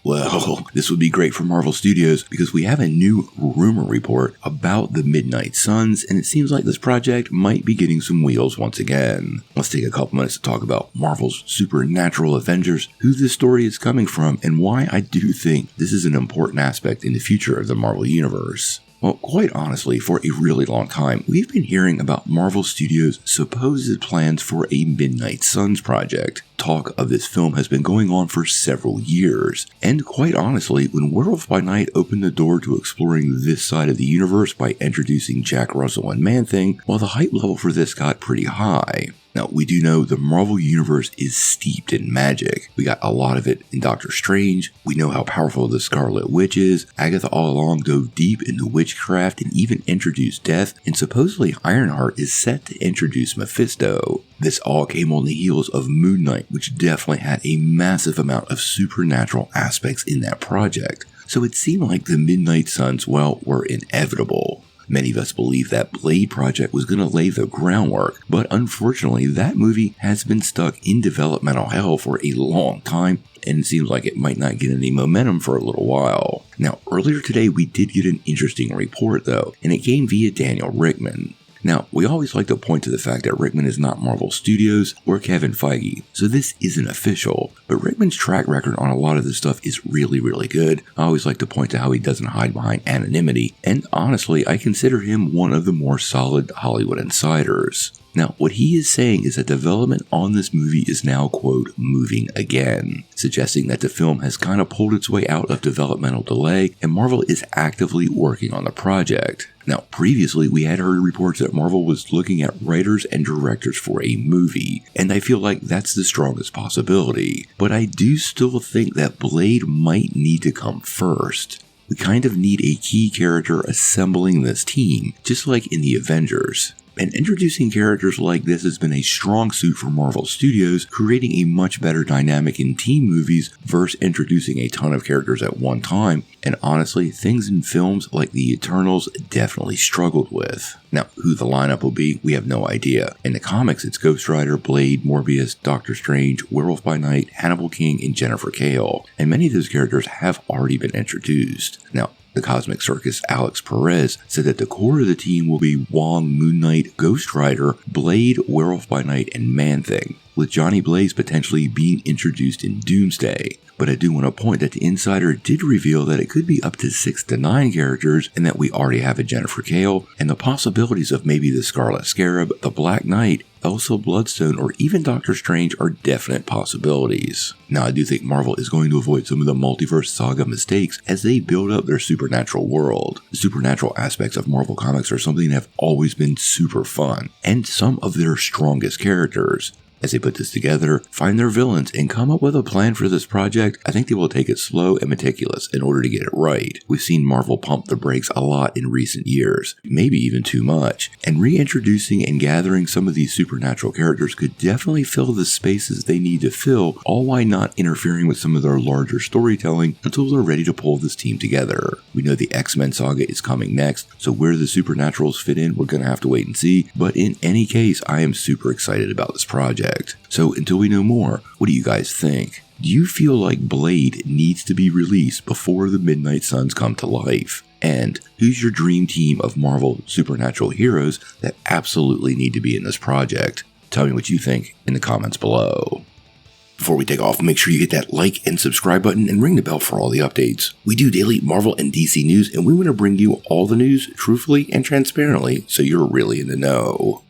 Well, this would be great for Marvel Studios because we have a new rumor report about the Midnight Suns, and it seems like this project might be getting some wheels once again. Let's take a couple minutes to talk about Marvel's supernatural Avengers, who this story is coming from, and why I do think this is an important aspect in the future of the Marvel Universe. Well, quite honestly, for a really long time, we've been hearing about Marvel Studios' supposed plans for a Midnight Suns project. Talk of this film has been going on for several years, and quite honestly, when Werewolf by Night opened the door to exploring this side of the universe by introducing Jack Russell and Man-Thing, well, the hype level for this got pretty high. Now, we do know the Marvel Universe is steeped in magic. We got a lot of it in Doctor Strange. We know how powerful the Scarlet Witch is. Agatha all along dove deep into witchcraft and even introduced death, and supposedly Ironheart is set to introduce Mephisto. This all came on the heels of Moon Knight, which definitely had a massive amount of supernatural aspects in that project. So it seemed like the Midnight Suns, well, were inevitable. Many of us believe that Blade project was going to lay the groundwork, but unfortunately that movie has been stuck in developmental hell for a long time, and it seems like it might not get any momentum for a little while. Now, earlier today we did get an interesting report though, and it came via Daniel Rickman. Now, we always like to point to the fact that Rickman is not Marvel Studios or Kevin Feige, so this isn't official, but Rickman's track record on a lot of this stuff is really, really good. I always like to point to how he doesn't hide behind anonymity, and honestly, I consider him one of the more solid Hollywood insiders. Now, what he is saying is that development on this movie is now, quote, moving again, suggesting that the film has kind of pulled its way out of developmental delay, and Marvel is actively working on the project. Now, previously, we had heard reports that Marvel was looking at writers and directors for a movie, and I feel like that's the strongest possibility. But I do still think that Blade might need to come first. We kind of need a key character assembling this team, just like in the Avengers. And introducing characters like this has been a strong suit for Marvel Studios, creating a much better dynamic in team movies versus introducing a ton of characters at one time, and honestly, things in films like The Eternals definitely struggled with. Now, who the lineup will be, we have no idea. In the comics, it's Ghost Rider, Blade, Morbius, Doctor Strange, Werewolf by Night, Hannibal King, and Jennifer Cale, and many of those characters have already been introduced. Now, the Cosmic Circus Alex Perez said that the core of the team will be Wong, Moon Knight, Ghost Rider, Blade, Werewolf by Night, and Man-Thing, with Johnny Blaze potentially being introduced in Doomsday. But I do want to point that the insider did reveal that it could be up to 6 to 9 characters, and that we already have a Jennifer Cale, and the possibilities of maybe the Scarlet Scarab, the Black Knight, Elsa Bloodstone, or even Doctor Strange are definite possibilities. Now, I do think Marvel is going to avoid some of the multiverse saga mistakes as they build up their supernatural world. The supernatural aspects of Marvel Comics are something that have always been super fun, and some of their strongest characters. As they put this together, find their villains, and come up with a plan for this project, I think they will take it slow and meticulous in order to get it right. We've seen Marvel pump the brakes a lot in recent years, maybe even too much, and reintroducing and gathering some of these supernatural characters could definitely fill the spaces they need to fill, all while not interfering with some of their larger storytelling until they're ready to pull this team together. We know the X-Men saga is coming next, so where the Supernaturals fit in, we're going to have to wait and see, but in any case, I am super excited about this project. So until we know more, what do you guys think? Do you feel like Blade needs to be released before the Midnight Suns come to life? And who's your dream team of Marvel supernatural heroes that absolutely need to be in this project? Tell me what you think in the comments below. Before we take off, make sure you hit that like and subscribe button and ring the bell for all the updates. We do daily Marvel and DC news, and we want to bring you all the news truthfully and transparently so you're really in the know.